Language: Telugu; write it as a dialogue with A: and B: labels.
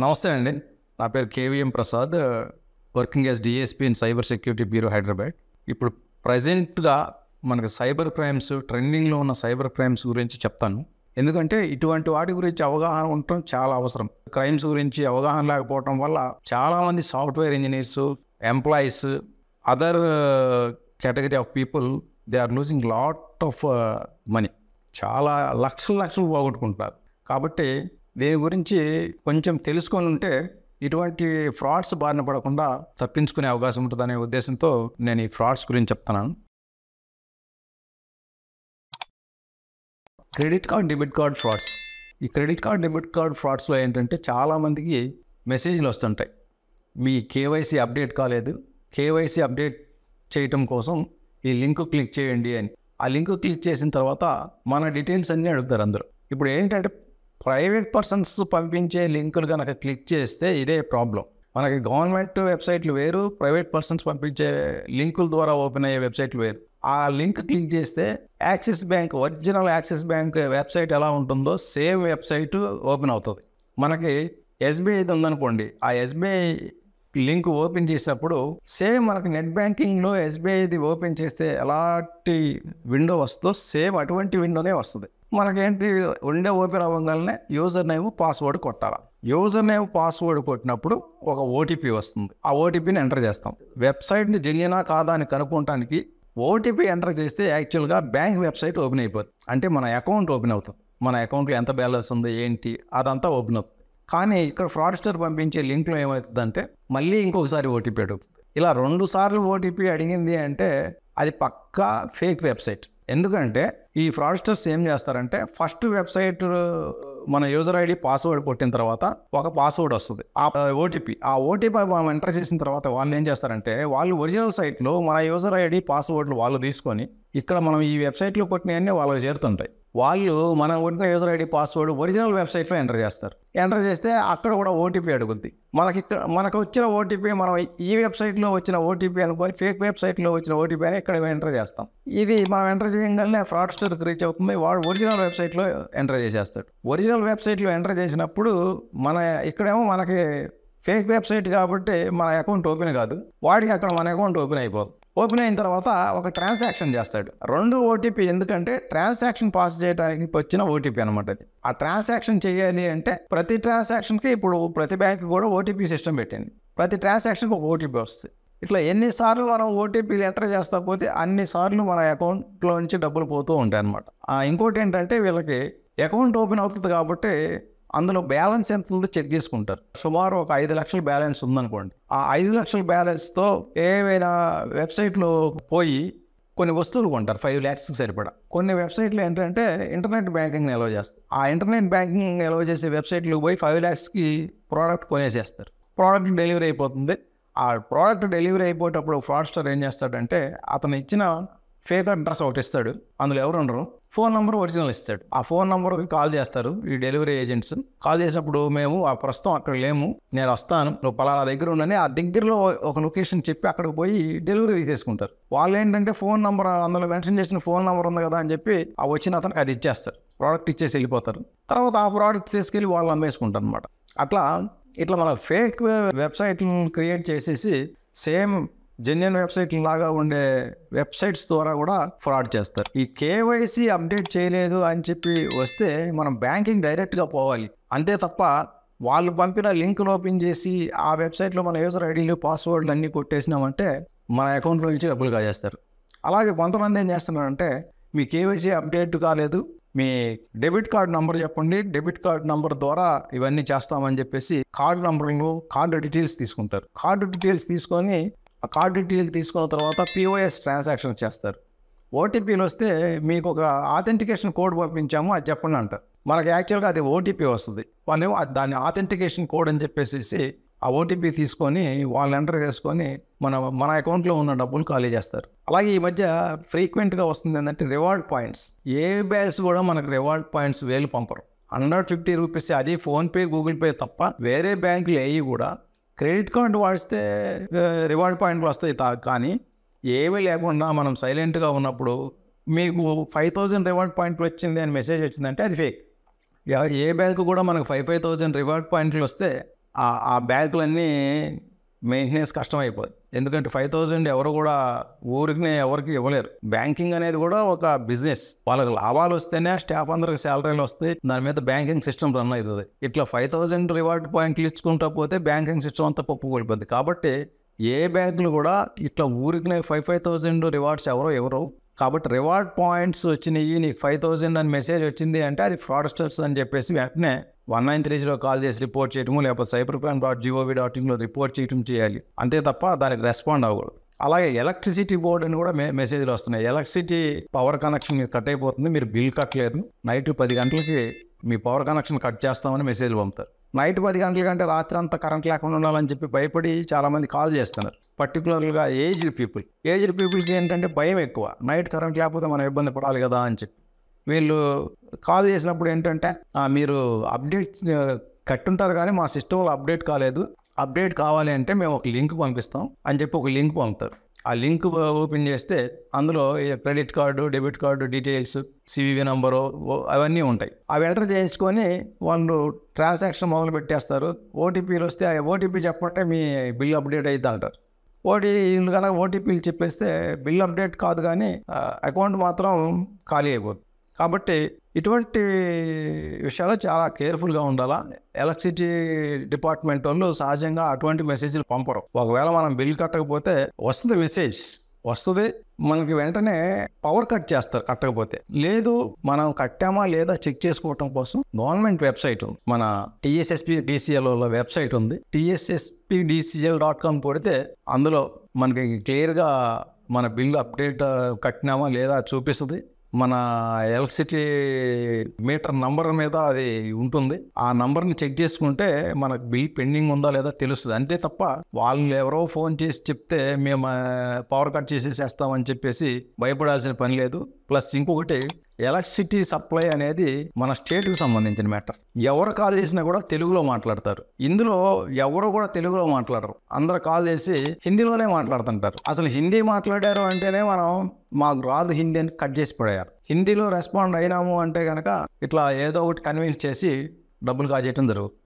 A: నమస్తే అండి. నా పేరు KVM Prasad. Working as DSP in cyber security bureau Hyderabad. ఇప్పుడు ప్రజెంట్గా మనకు సైబర్ క్రైమ్స్, ట్రెండింగ్లో ఉన్న సైబర్ క్రైమ్స్ గురించి చెప్తాను. ఎందుకంటే ఇటువంటి వాటి గురించి అవగాహన ఉండటం చాలా అవసరం. క్రైమ్స్ గురించి అవగాహన లేకపోవటం వల్ల చాలామంది software engineers, employees, other category of people they are losing lot of money. చాలా లక్షలు పోగొట్టుకుంటున్నారు. కాబట్టి దీని గురించి కొంచెం తెలుసుకొని ఉంటే ఇటువంటి ఫ్రాడ్స్ బారిన పడకుండా తప్పించుకునే అవకాశం ఉంటుందనే ఉద్దేశంతో నేను ఈ ఫ్రాడ్స్ గురించి చెప్తున్నాను. Credit card, debit card frauds. ఈ క్రెడిట్ కార్డ్, డెబిట్ కార్డ్ ఫ్రాడ్స్లో ఏంటంటే చాలామందికి మెసేజ్లు వస్తుంటాయి, మీ కేవైసీ అప్డేట్ కాలేదు, కేవైసీ అప్డేట్ చేయటం కోసం ఈ లింక్ క్లిక్ చేయండి అని. ఆ లింక్ క్లిక్ చేసిన తర్వాత మన డీటెయిల్స్ అన్నీ అడుగుతారు అందరూ. ఇప్పుడు ఏంటంటే ప్రైవేట్ పర్సన్స్ పంపించే లింకులు కనుక క్లిక్ చేస్తే ఇదే ప్రాబ్లం. మనకి గవర్నమెంట్ వెబ్సైట్లు వేరు, ప్రైవేట్ పర్సన్స్ పంపించే లింకుల ద్వారా ఓపెన్ అయ్యే వెబ్సైట్లు వేరు. ఆ లింక్ క్లిక్ చేస్తే axis bank, original axis bank website ఎలా ఉంటుందో సేమ్ వెబ్సైట్ ఓపెన్ అవుతుంది. మనకి ఎస్బీఐది ఉందనుకోండి, ఆ ఎస్బీఐ లింక్ ఓపెన్ చేసినప్పుడు సేమ్ మనకి నెట్ బ్యాంకింగ్లో ఎస్బీఐది ఓపెన్ చేస్తే ఎలాంటి విండో వస్తుందో సేమ్ అటువంటి విండోనే వస్తుంది. మనకేంటి, విండో ఓపెన్ అవ్వగానే యూజర్ నేమ్, పాస్వర్డ్ కొట్టాలి. యూజర్ నేమ్, పాస్వర్డ్ కొట్టినప్పుడు ఒక ఓటీపీ వస్తుంది. ఆ ఓటీపీని ఎంటర్ చేస్తాం. వెబ్సైట్ని జెన్యునా కాదా అని కనుక్కోవడానికి ఓటీపీ ఎంటర్ చేస్తే యాక్చువల్గా బ్యాంక్ వెబ్సైట్ ఓపెన్ అయిపోతుంది. అంటే మన అకౌంట్ ఓపెన్ అవుతుంది. మన అకౌంట్లో ఎంత బ్యాలెన్స్ ఉంది ఏంటి అదంతా ఓపెన్ అవుతుంది. కానీ ఇక్కడ ఫ్రాడ్స్టర్ పంపించే లింక్లో ఏమవుతుందంటే మళ్ళీ ఇంకొకసారి ఓటీపీ అడుగుతుంది. ఇలా 2 సార్లు ఓటీపీ అడిగింది అంటే అది పక్కా ఫేక్ వెబ్సైట్. ఎందుకంటే ఈ ఫ్రాడ్స్టర్స్ ఏం చేస్తారంటే ఫస్ట్ వెబ్సైట్ మన యూజర్ ఐడి, పాస్వర్డ్ కొట్టిన తర్వాత ఒక పాస్వర్డ్ వస్తుంది, ఆ ఓటీపీ మనం ఎంటర్ చేసిన తర్వాత వాళ్ళు ఏం చేస్తారంటే వాళ్ళు ఒరిజినల్ సైట్లో మన యూజర్ ఐడి, పాస్వర్డ్లు వాళ్ళు తీసుకొని ఇక్కడ మనం ఈ వెబ్సైట్లో కొట్టినవన్నీ వాళ్ళకి చేరుతుంటాయి. వాళ్ళు మనం కొట్టిన యూజర్ ఐడి, పాస్వర్డ్ ఒరిజినల్ వెబ్సైట్లో ఎంటర్ చేస్తారు. ఎంటర్ చేస్తే అక్కడ కూడా ఓటీపీ అడుగుద్ది. మనకు వచ్చిన ఓటీపీ మనం ఈ వెబ్సైట్లో వచ్చిన ఓటీపీ అనుకొని ఫేక్ వెబ్సైట్లో వచ్చిన ఓటీపీ అని ఇక్కడ ఎంటర్ చేస్తాం. ఇది మనం ఎంటర్ చేయగానే ఫ్రాడ్స్టర్కి రీచ్ అవుతుంది. వాడు ఒరిజినల్ వెబ్సైట్లో ఎంటర్ చేసేస్తాడు. ఒరిజినల్ వెబ్సైట్లో ఎంటర్ చేసినప్పుడు ఇక్కడేమో మనకి ఫేక్ వెబ్సైట్ కాబట్టి మన అకౌంట్ ఓపెన్ కాదు, వాడికి అక్కడ మన అకౌంట్ ఓపెన్ అయిపోదు. ఓపెన్ అయిన తర్వాత ఒక ట్రాన్సాక్షన్ చేస్తాడు. 2 ఓటీపీ, ఎందుకంటే ట్రాన్సాక్షన్ పాస్ చేయడానికి వచ్చిన ఓటీపీ అనమాట అది. ఆ ట్రాన్సాక్షన్ చేయాలి అంటే ప్రతి ట్రాన్సాక్షన్కి ఇప్పుడు ప్రతి బ్యాంక్ కూడా ఓటీపీ సిస్టమ్ పెట్టింది. ప్రతి ట్రాన్సాక్షన్కి ఒక ఓటీపీ వస్తుంది. ఇట్లా ఎన్నిసార్లు మనం ఓటీపీలు ఎంటర్ చేస్తా పోతే అన్నిసార్లు మన అకౌంట్లో నుంచి డబ్బులు పోతూ ఉంటాయి అనమాట. ఇంకోటి ఏంటంటే వీళ్ళకి అకౌంట్ ఓపెన్ అవుతుంది కాబట్టి అందులో బ్యాలెన్స్ ఎంత ఉందో చెక్ చేసుకుంటారు. సుమారు ఒక 5 లక్షల బ్యాలెన్స్ ఉందనుకోండి, ఆ 5 లక్షల బ్యాలెన్స్తో ఏవైనా వెబ్సైట్లో పోయి కొన్ని వస్తువులు కొంటారు 5 lakhsకి సరిపడా. కొన్ని వెబ్సైట్లు ఏంటంటే ఇంటర్నెట్ బ్యాంకింగ్ అలౌ చేస్తారు. ఆ ఇంటర్నెట్ బ్యాంకింగ్ అలౌ చేసే వెబ్సైట్లకు పోయి 5 lakhsకి ప్రోడక్ట్ కొనేసేస్తారు. ప్రోడక్ట్ డెలివరీ అయిపోతుంది. ఆ ప్రోడక్ట్ డెలివరీ అయిపోయేటప్పుడు ఫ్రాడ్స్టర్ ఏం చేస్తాడంటే అతను ఇచ్చిన ఫేక్ అడ్రస్ ఒకటి ఇస్తాడు, అందులో ఎవరు ఉండరు, ఫోన్ నెంబర్ ఒరిజినల్ ఇస్తాడు. ఆ ఫోన్ నెంబర్కి కాల్ చేస్తారు ఈ డెలివరీ ఏజెంట్స్. కాల్ చేసినప్పుడు మేము ప్రస్తుతం అక్కడ లేము, నేను వస్తాను, నువ్వు పలానా దగ్గర ఉండని ఆ దగ్గరలో ఒక లొకేషన్ చెప్పి అక్కడికి పోయి డెలివరీ తీసేసుకుంటారు. వాళ్ళు ఏంటంటే ఫోన్ నెంబర్, అందులో మెన్షన్ చేసిన ఫోన్ నెంబర్ ఉంది కదా అని చెప్పి ఆ వచ్చిన అతనికి అది ఇచ్చేస్తారు. ప్రోడక్ట్ ఇచ్చేసి వెళ్ళిపోతారు. తర్వాత ఆ ప్రోడక్ట్ తీసుకెళ్ళి వాళ్ళు అమ్మేసుకుంటారు అనమాట. ఇట్లా మన ఫేక్ వెబ్సైట్లను క్రియేట్ చేసేసి సేమ్ జెన్యున్ వెబ్సైట్ లాగా ఉండే వెబ్సైట్స్ ద్వారా కూడా ఫ్రాడ్ చేస్తారు. ఈ కేవైసీ అప్డేట్ చేయలేదు అని చెప్పి వస్తే మనం బ్యాంకింగ్ డైరెక్ట్గా పోవాలి, అంతే తప్ప వాళ్ళు పంపిన లింక్ను ఓపెన్ చేసి ఆ వెబ్సైట్లో మన యూజర్ ఐడీలు, పాస్వర్డ్లు అన్నీ కొట్టేసినామంటే మన అకౌంట్లో నుంచి డబ్బులు కాజేస్తారు. అలాగే కొంతమంది ఏం చేస్తున్నారంటే మీ కేవైసీ అప్డేట్ కాలేదు, మీ డెబిట్ కార్డ్ నంబర్ చెప్పండి, డెబిట్ కార్డ్ నంబర్ ద్వారా ఇవన్నీ చేస్తామని చెప్పేసి కార్డు నంబర్లు, కార్డు డీటెయిల్స్ తీసుకుంటారు. కార్డు డీటెయిల్స్ తీసుకొని ఆ కార్డు డీటెయిల్ తీసుకున్న తర్వాత పిఓఎస్ ట్రాన్సాక్షన్ చేస్తారు. ఓటీపీలు వస్తే మీకు ఒక ఆథెంటికేషన్ కోడ్ పంపించాము అది చెప్పండి అంటారు. మనకి యాక్చువల్గా అది ఓటీపీ వస్తుంది. వాళ్ళు దాన్ని ఆథెంటికేషన్ కోడ్ అని చెప్పేసి ఆ ఓటీపీ తీసుకొని వాళ్ళు ఎంటర్ చేసుకొని మన అకౌంట్లో ఉన్న డబ్బులు ఖాళీ చేస్తారు. అలాగే ఈ మధ్య ఫ్రీక్వెంట్గా వస్తుంది ఏంటంటే రివార్డ్ పాయింట్స్. ఏ బ్యాంక్స్ కూడా మనకు రివార్డ్ పాయింట్స్ వేలు పంపరు. 150 రూపీస్, అది ఫోన్పే, గూగుల్ పే తప్ప వేరే బ్యాంకులు ఏవి కూడా క్రెడిట్ కార్డు వాడిస్తే రివార్డ్ పాయింట్లు వస్తాయి. కానీ ఏమీ లేకుండా మనం సైలెంట్గా ఉన్నప్పుడు మీకు 5000 రివార్డ్ పాయింట్లు వచ్చింది అని మెసేజ్ వచ్చిందంటే అది ఫేక్. ఏ బ్యాంకు కూడా మనకు 5,000 రివార్డ్ పాయింట్లు వస్తే ఆ బ్యాంకులన్నీ మెయింటెనెన్స్ కష్టమైపోద్ది. ఎందుకంటే 5,000 ఎవరు కూడా ఊరికి ఎవరికి ఇవ్వలేరు. బ్యాంకింగ్ అనేది కూడా ఒక బిజినెస్. వాళ్ళకి లాభాలు వస్తేనే స్టాఫ్ అందరికి శాలరీలు వస్తాయి, దాని మీద బ్యాంకింగ్ సిస్టమ్ రన్ అవుతుంది. ఇట్లా 5,000 రివార్డ్ పాయింట్లు ఇచ్చుకుంటా పోతే బ్యాంకింగ్ సిస్టమ్ అంతా పప్పు కోల్పోద్ది. కాబట్టి ఏ బ్యాంకులు కూడా ఇట్లా ఊరికి 5,000 రివార్డ్స్ ఎవరు. కాబట్టి రివార్డ్ పాయింట్స్ వచ్చినాయి, నీకు 5,000 అని మెసేజ్ వచ్చింది అంటే అది ఫ్రాడ్స్టర్స్ అని చెప్పేసి వెంటనే 1930 కాల్ చేసి రిపోర్ట్ చేయటము, లేకపోతే cybercrime.gov.in రిపోర్ట్ చేయటం చేయాలి. అంతే తప్ప దానికి రెస్పాండ్ అవ్వకూడదు. అలాగే ఎలక్ట్రిసిటీ బోర్డు అని కూడా మెసేజ్లు వస్తున్నాయి. ఎలక్ట్రిసిటీ పవర్ కనెక్షన్ మీకు కట్ అయిపోతుంది, మీరు బిల్ కట్టలేదు, నైట్ 10 గంటలకి మీ పవర్ కనెక్షన్ కట్ చేస్తామని మెసేజ్లు పంపుతారు. నైట్ 10 గంటల కంటే రాత్రి అంతా కరెంట్ లేకుండా ఉండాలని చెప్పి భయపడి చాలామంది కాల్ చేస్తున్నారు. పర్టికులర్గా ఏజ్డ్ పీపుల్కి ఏంటంటే భయం ఎక్కువ, నైట్ కరెంట్ లేకపోతే మనం ఇబ్బంది పడాలి కదా అని చెప్పి వీళ్ళు కాల్ చేసినప్పుడు ఏంటంటే మీరు అప్డేట్ కట్టుంటారు కానీ మా సిస్టంలో అప్డేట్ కాలేదు, అప్డేట్ కావాలి అంటే మేము ఒక లింక్ పంపిస్తాం అని చెప్పి ఒక లింక్ పంపుతారు. ఆ లింక్ ఓపెన్ చేస్తే అందులో credit card, debit card details, CVV number అవన్నీ ఉంటాయి. అవి ఎంటర్ చేసుకొని వాళ్ళు ట్రాన్సాక్షన్ మొదలు పెట్టేస్తారు. ఓటీపీలు వస్తే ఆ ఓటీపీ చెప్పంటే మీ బిల్ అప్డేట్ అవుతుంది అంటారు. వీళ్ళు కనుక ఓటీపీలు చెప్పేస్తే బిల్ అప్డేట్ కాదు కానీ అకౌంట్ మాత్రం ఖాళీ అయిపోతుంది. కాబట్టి ఇటువంటి విషయాలు చాలా కేర్ఫుల్గా ఉండాలా. ఎలక్ట్రిసిటీ డిపార్ట్మెంట్ వాళ్ళు సహజంగా అటువంటి మెసేజ్లు పంపరు. ఒకవేళ మనం బిల్ కట్టకపోతే వస్తుంది, మెసేజ్ వస్తుంది, మనకి వెంటనే పవర్ కట్ చేస్తారు కట్టకపోతే. లేదు మనం కట్టామా లేదా చెక్ చేసుకోవటం కోసం గవర్నమెంట్ వెబ్సైట్ ఉంది, మన TSSPDCL వెబ్సైట్ ఉంది. TSSPDCL.com కొడితే అందులో మనకి క్లియర్గా మన బిల్ అప్డేట్ కట్టినామా లేదా చూపిస్తుంది. మన ఎలక్ట్రిసిటీ మీటర్ నంబర్ మీద అది ఉంటుంది. ఆ నంబర్ని చెక్ చేసుకుంటే మనకు బిల్ పెండింగ్ ఉందా లేదా తెలుస్తుంది. అంతే తప్ప వాళ్ళు ఎవరో ఫోన్ చేసి చెప్తే మేము పవర్ కట్ చేసేసేస్తామని చెప్పేసి భయపడాల్సిన పని లేదు. ప్లస్ ఇంకొకటి, ఎలక్ట్రిసిటీ సప్లై అనేది మన స్టేట్కి సంబంధించిన మ్యాటర్. ఎవరు కాల్ చేసినా కూడా తెలుగులో మాట్లాడతారు. ఇందులో ఎవరు కూడా తెలుగులో మాట్లాడరు, అందరు కాల్ చేసి హిందీలోనే మాట్లాడుతుంటారు. అసలు హిందీ మాట్లాడారు అంటేనే మనం మాకు రాదు హిందీ అని కట్ చేసి పడేయారు. హిందీలో రెస్పాండ్ అయినాము అంటే కనుక ఇట్లా ఏదో ఒకటి కన్విన్స్ చేసి డబ్బులు కాజేయటం జరుగుతుంది.